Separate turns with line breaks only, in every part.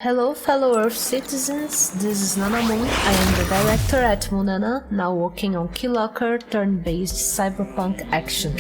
Hello fellow Earth citizens, this is Nana Moon. I am the director at Munana, now working on Keylocker turn-based Cyberpunk Action.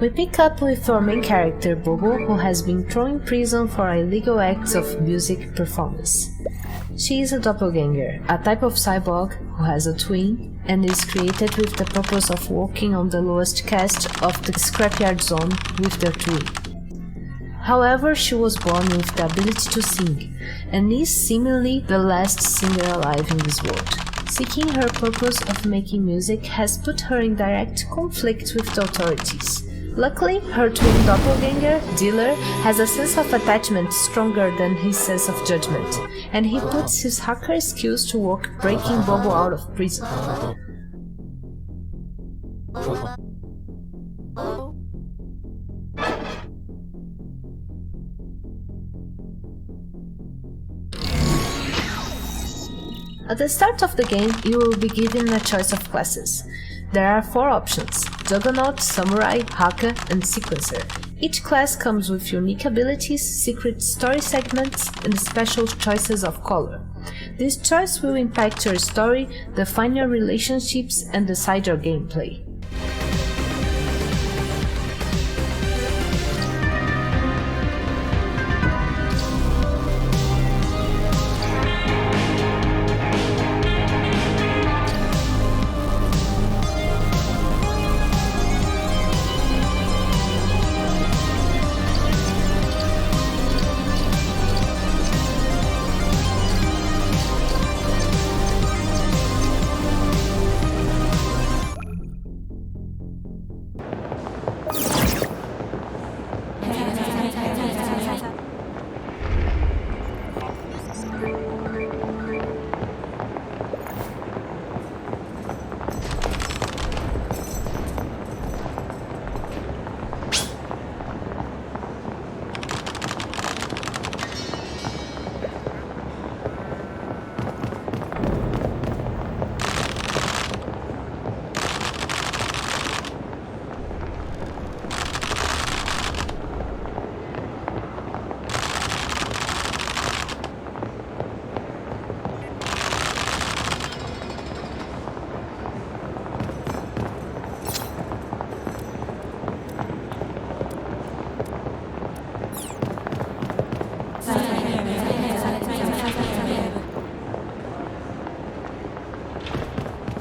We pick up with our main character BOBO, who has been thrown in prison for illegal acts of music performance. She is a doppelganger, a type of cyborg who has a twin and is created with the purpose of working on the lowest caste of the scrapyard zone with their twin. However, she was born with the ability to sing, and is seemingly the last singer alive in this world. Seeking her purpose of making music has put her in direct conflict with the authorities. Luckily, her twin doppelganger, Dealer, has a sense of attachment stronger than his sense of judgment, and he puts his hacker skills to work breaking BOBO out of prison. At the start of the game, you will be given a choice of classes. There are 4 options: Juggernaut, Samurai, Hacker, and Sequencer. Each class comes with unique abilities, secret story segments, and special choices of color. This choice will impact your story, define your relationships, and decide your gameplay.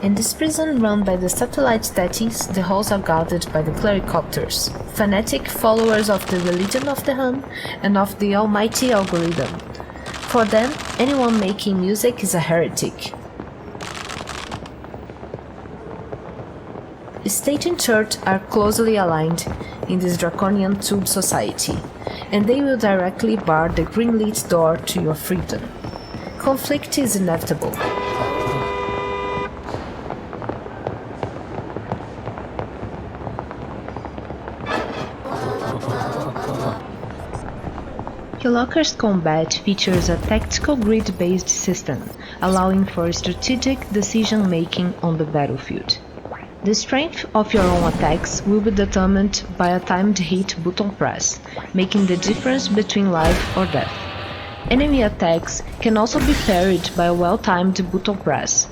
In this prison run by the satellite deities, the halls are guarded by the clericopters, fanatic followers of the religion of the Hun and of the almighty algorithm. For them, anyone making music is a heretic. State and church are closely aligned in this draconian tube society, and they will directly bar the green-lit door to your freedom. Conflict is inevitable. Keylocker's combat features a tactical grid-based system, allowing for strategic decision-making on the battlefield. The strength of your own attacks will be determined by a timed hit button press, making the difference between life or death. Enemy attacks can also be parried by a well-timed button press.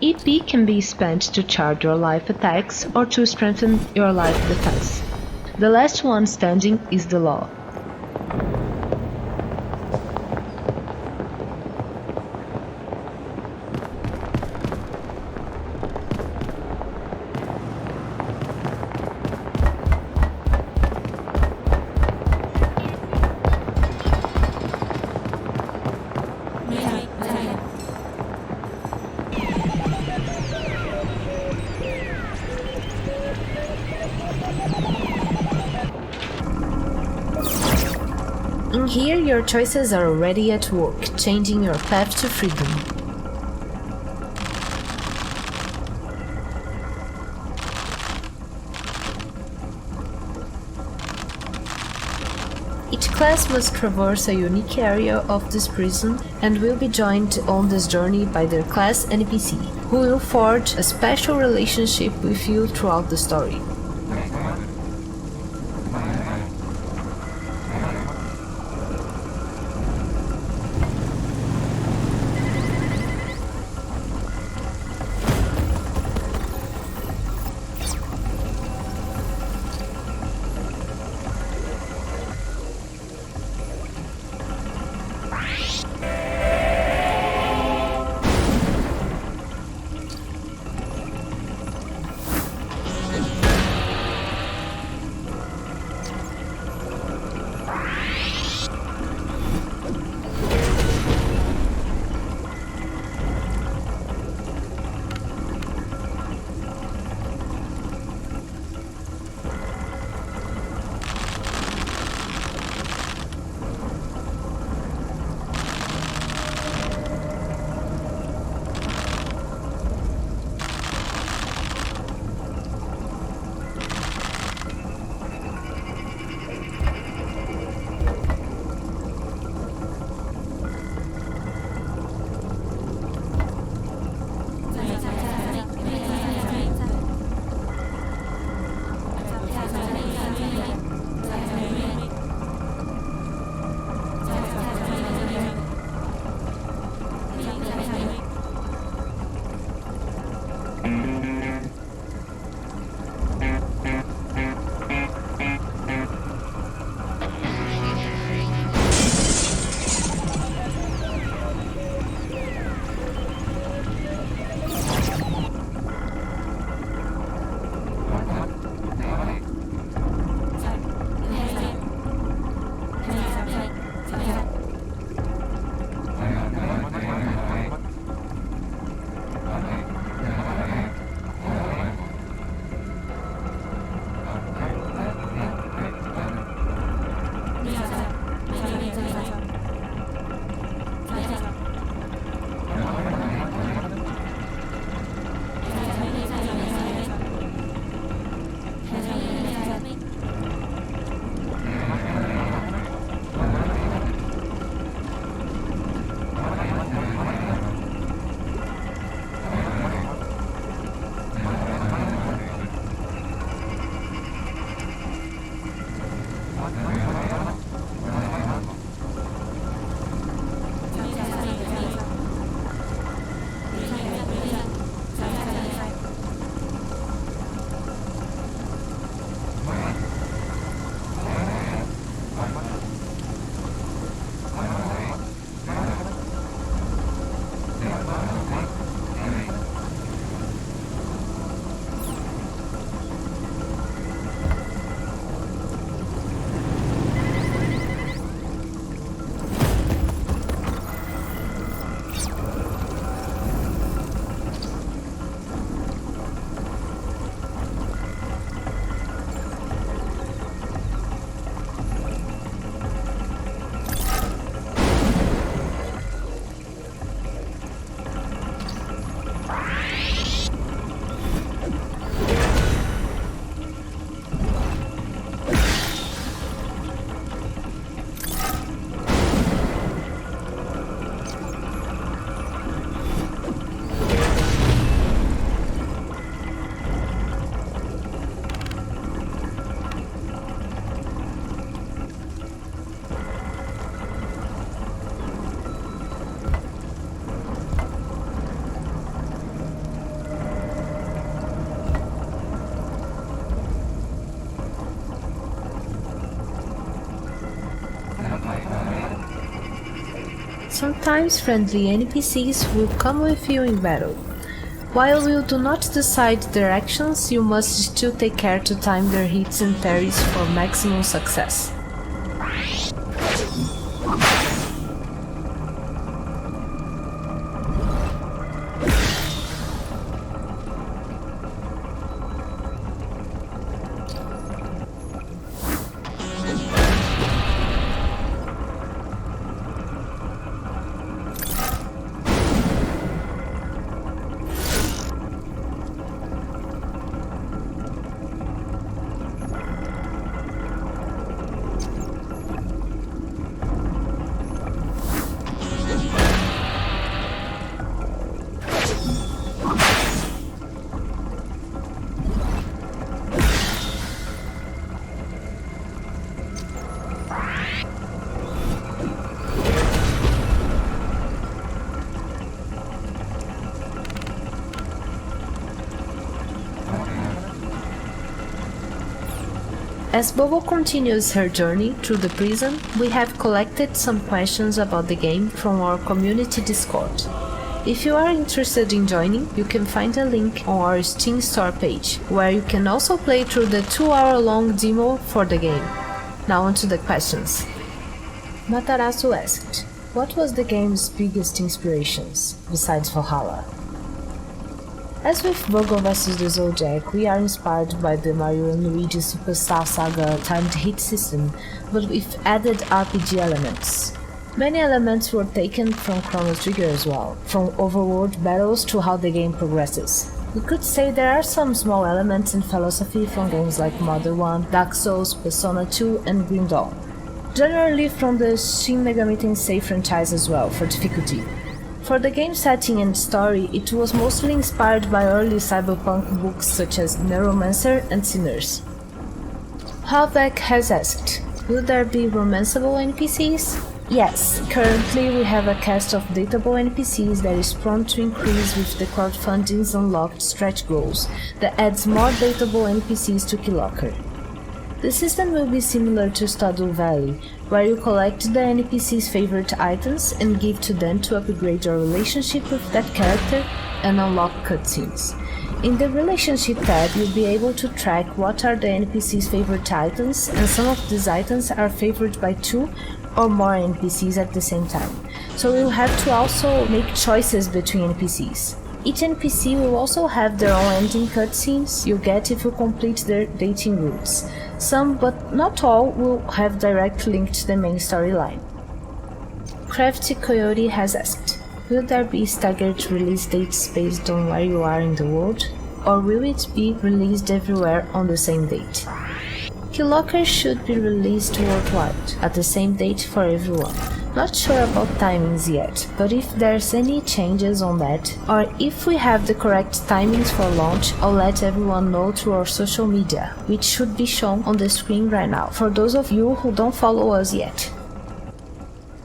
EP can be spent to charge your life attacks or to strengthen your life defense. The last one standing is the law. In here, your choices are already at work, changing your path to freedom. Each class must traverse a unique area of this prison and will be joined on this journey by their class NPC, who will forge a special relationship with you throughout the story. Sometimes friendly NPCs will come with you in battle. While you do not decide their actions, you must still take care to time their hits and parries for maximum success. As Bobo continues her journey through the prison, we have collected some questions about the game from our community Discord. If you are interested in joining, you can find a link on our Steam store page, where you can also play through the 2-hour-long demo for the game. Now on to the questions. Matarazzo asked, what was the game's biggest inspirations, besides Valhalla? As with BOBO vs the Zodiac, we are inspired by the Mario Luigi Superstar Saga timed hit system, but with added RPG elements. Many elements were taken from Chrono Trigger as well, from overworld battles to how the game progresses. We could say there are some small elements in philosophy from games like Modern 1, Dark Souls, Persona 2 and Green Dawn. Generally from the Shin Megami Tensei franchise as well, for difficulty. For the game setting and story, it was mostly inspired by early cyberpunk books such as Neuromancer and Sinners. Havek has asked, will there be romanceable NPCs? Yes, currently we have a cast of dateable NPCs that is prone to increase with the crowdfunding's unlocked stretch goals that adds more dateable NPCs to Keylocker. The system will be similar to Stardew Valley, where you collect the NPC's favorite items and give to them to upgrade your relationship with that character and unlock cutscenes. In the relationship tab, you'll be able to track what are the NPC's favorite items, and some of these items are favored by 2 or more NPCs at the same time, so you'll have to also make choices between NPCs. Each NPC will also have their own ending cutscenes you get if you complete their dating routes. Some, but not all, will have direct link to the main storyline. Crafty Coyote has asked, will there be staggered release dates based on where you are in the world, or will it be released everywhere on the same date? Keylocker should be released worldwide at the same date for everyone. Not sure about timings yet, but if there's any changes on that, or if we have the correct timings for launch, I'll let everyone know through our social media, which should be shown on the screen right now, for those of you who don't follow us yet.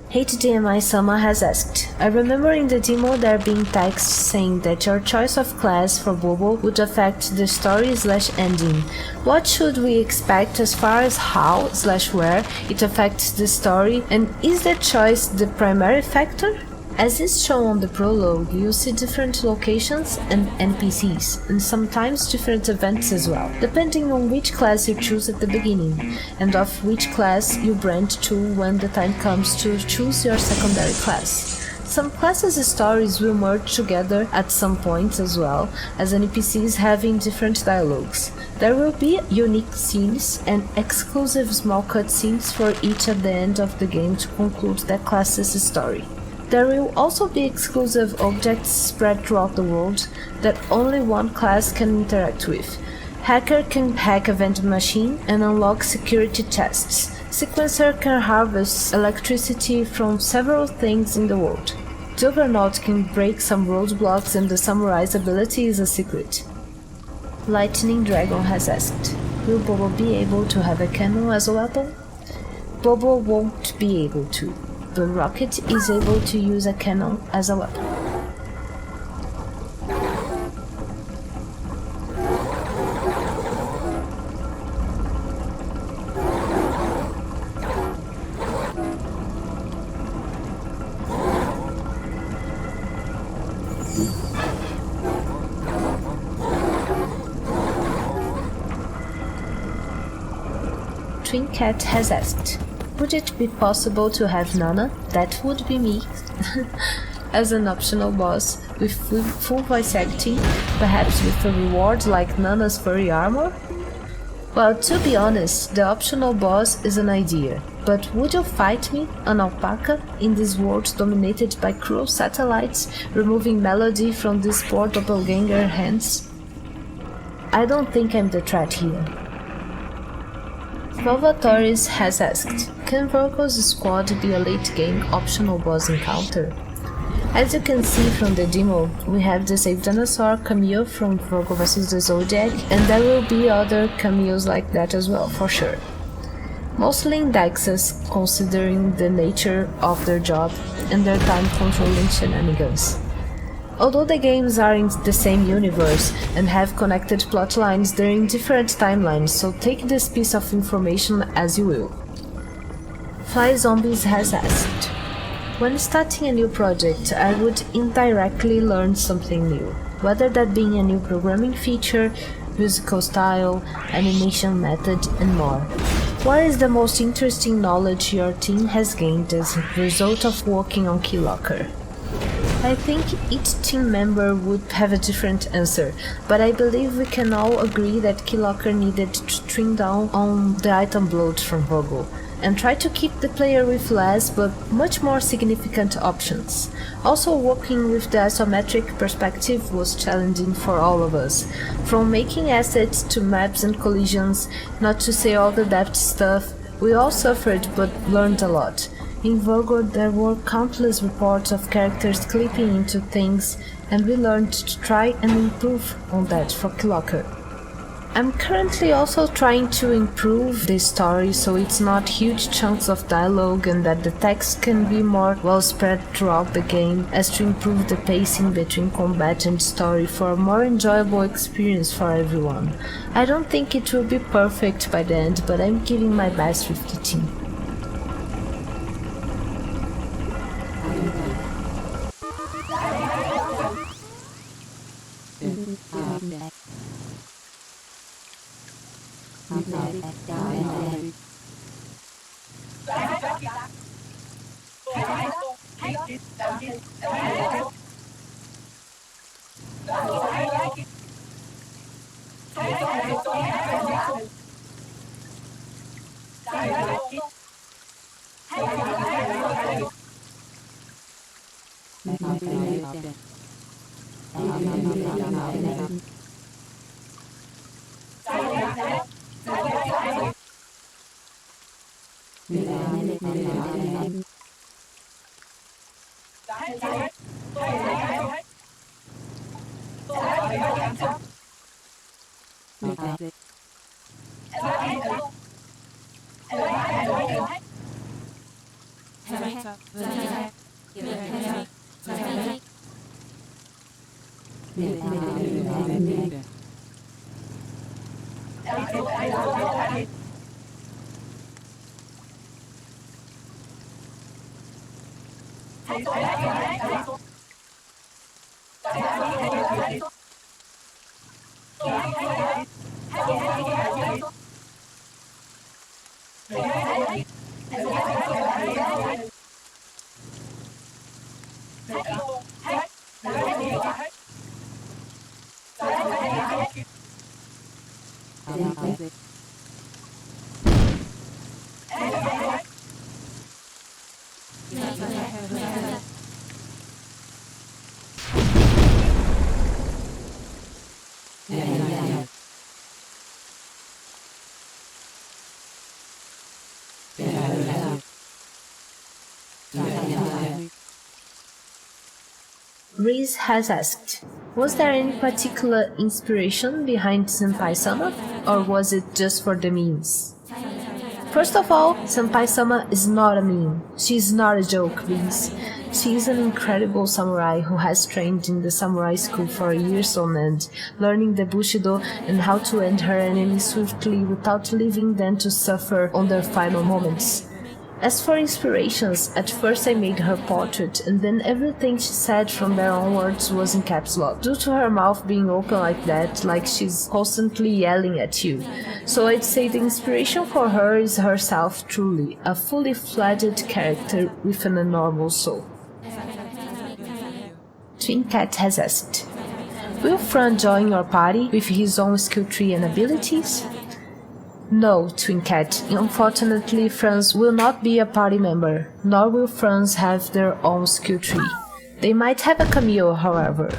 HDMI Sama has asked, I remember in the demo there being text saying that your choice of class for BOBO would affect the story/ending. What should we expect as far as how/where it affects the story, and is that choice the primary factor? As is shown on the prologue, you see different locations and NPCs, and sometimes different events as well, depending on which class you choose at the beginning, and of which class you branch to when the time comes to choose your secondary class. Some classes' stories will merge together at some point as well, as NPCs having different dialogues. There will be unique scenes and exclusive small cutscenes for each at the end of the game to conclude that class's story. There will also be exclusive objects spread throughout the world that only one class can interact with. Hacker can hack a vending machine and unlock security chests. Sequencer can harvest electricity from several things in the world. Juggernaut can break some roadblocks, and the samurai's ability is a secret. Lightning Dragon has asked, will Bobo be able to have a cannon as a weapon? Bobo won't be able to, but Rocket is able to use a cannon as a weapon. Twin Cat has asked, would it be possible to have Nana, that would be me, as an optional boss with full voice acting, perhaps with a reward like Nana's furry armor? Well, to be honest, the optional boss is an idea, but would you fight me, an alpaca, in this world dominated by cruel satellites, removing melody from these poor doppelganger hands? I don't think I'm the threat here. Salvatoris has asked, can Virgo's squad be a late-game optional boss encounter? As you can see from the demo, we have the Save Dinosaur cameo from Virgo vs the Zodiac, and there will be other cameos like that as well, for sure. Mostly in Dexes, considering the nature of their job and their time controlling shenanigans. Although the games are in the same universe and have connected plotlines, they're in different timelines, so take this piece of information as you will. Fly Zombies has asked, when starting a new project, I would indirectly learn something new, whether that being a new programming feature, musical style, animation method, and more. What is the most interesting knowledge your team has gained as a result of working on Keylocker? I think each team member would have a different answer, but I believe we can all agree that Keylocker needed to trim down on the item load from Vogo, and try to keep the player with less but much more significant options. Also, working with the isometric perspective was challenging for all of us, from making assets to maps and collisions, not to say all the depth stuff. We all suffered but learned a lot. In Virgo there were countless reports of characters clipping into things, and we learned to try and improve on that for Keylocker. I'm currently also trying to improve the story so it's not huge chunks of dialogue and that the text can be more well spread throughout the game, as to improve the pacing between combat and story for a more enjoyable experience for everyone. I don't think it will be perfect by the end, but I'm giving my best with the team. Reese has asked, was there any particular inspiration behind Senpai-sama, or was it just for the memes? First of all, Senpai-sama is not a meme. She's not a joke, Reese. She's an incredible samurai who has trained in the samurai school for years on end, learning the Bushido and how to end her enemies swiftly without leaving them to suffer on their final moments. As for inspirations, at first I made her portrait, and then everything she said from there onwards was in caps lock, due to her mouth being open like that, like she's constantly yelling at you. So I'd say the inspiration for her is herself truly, a fully fledged character with an enormous soul. Twin Cat has asked, will Fran join your party with his own skill tree and abilities? No, Twin Cat. Unfortunately, Franz will not be a party member, nor will Franz have their own skill tree. They might have a cameo, however.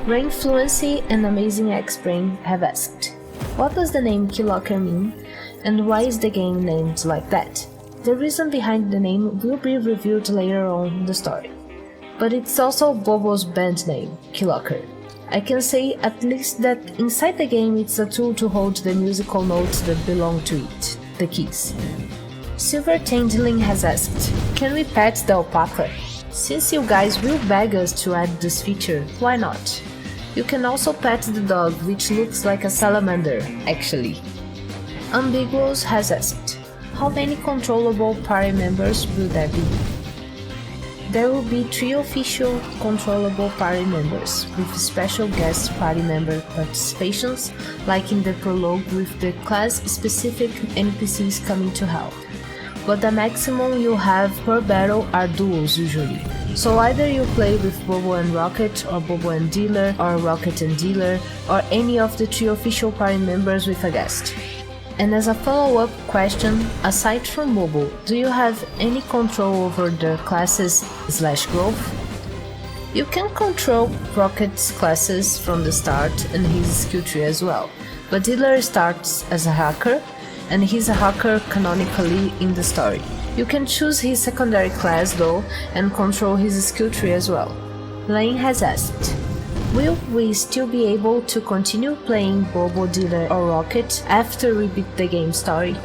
Rain Fluency and Amazing X-Brain have asked, what does the name Keylocker mean, and why is the game named like that? The reason behind the name will be revealed later on in the story, but it's also BOBO's band name, Keylocker. I can say at least that inside the game it's a tool to hold the musical notes that belong to it, the keys. Silver Changeling has asked, can we pet the alpaca? Since you guys will beg us to add this feature, why not? You can also pet the dog, which looks like a salamander, actually. Ambiguous has asked, how many controllable party members will there be? There will be 3 official controllable party members, with special guest party member participations, like in the prologue with the class-specific NPCs coming to help. But the maximum you have per battle are duels usually. So either you play with BOBO and Rocket, or BOBO and Dealer, or Rocket and Dealer, or any of the 3 official party members with a guest. And as a follow-up question, aside from BOBO, do you have any control over their classes / growth? You can control Rocket's classes from the start and his skill tree as well, but Dealer starts as a hacker, and he's a hacker canonically in the story. You can choose his secondary class though, and control his skill tree as well. Lane has asked, will we still be able to continue playing BOBO, Dealer or Rocket after we beat the game story?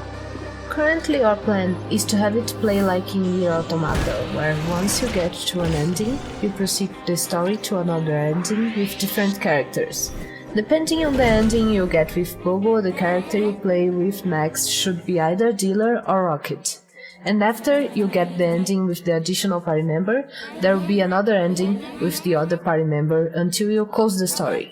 Currently our plan is to have it play like in Nier Automata, where once you get to an ending, you proceed the story to another ending with different characters. Depending on the ending you get with BOBO, the character you play with next should be either Dealer or Rocket. And after you get the ending with the additional party member, there will be another ending with the other party member until you close the story.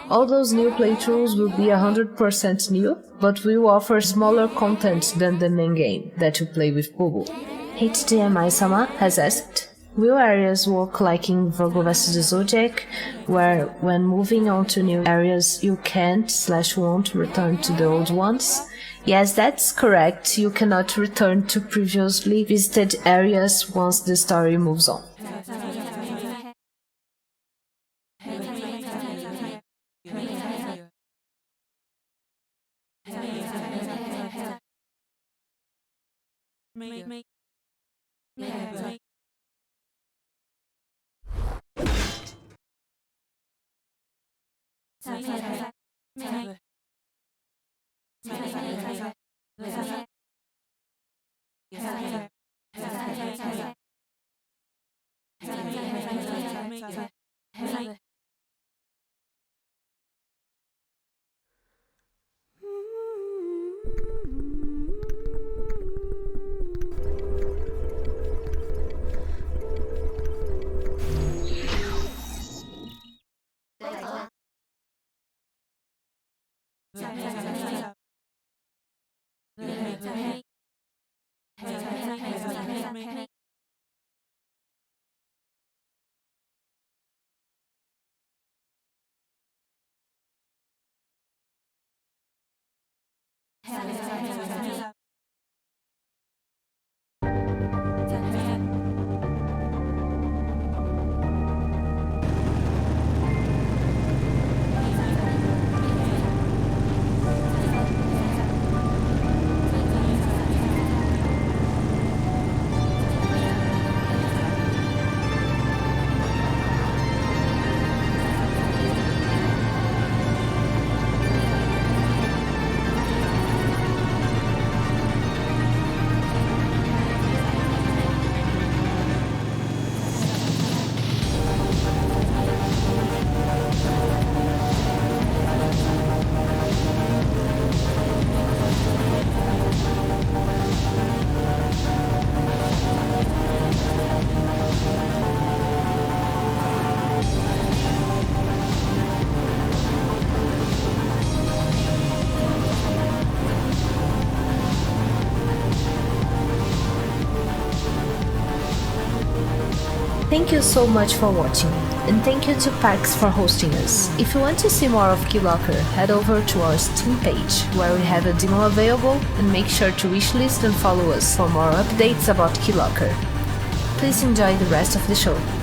All those new playthroughs will be 100% new, but will offer smaller content than the main game that you play with BOBO. HDMI-sama has asked, will areas work like in Virgo vs the Zodiac, where when moving on to new areas you can't / won't return to the old ones? Yes, that's correct, you cannot return to previously visited areas once the story moves on. Thank you so much for watching, and thank you to Parks for hosting us. If you want to see more of Keylocker, head over to our Steam page, where we have a demo available, and make sure to wishlist and follow us for more updates about Keylocker. Please enjoy the rest of the show.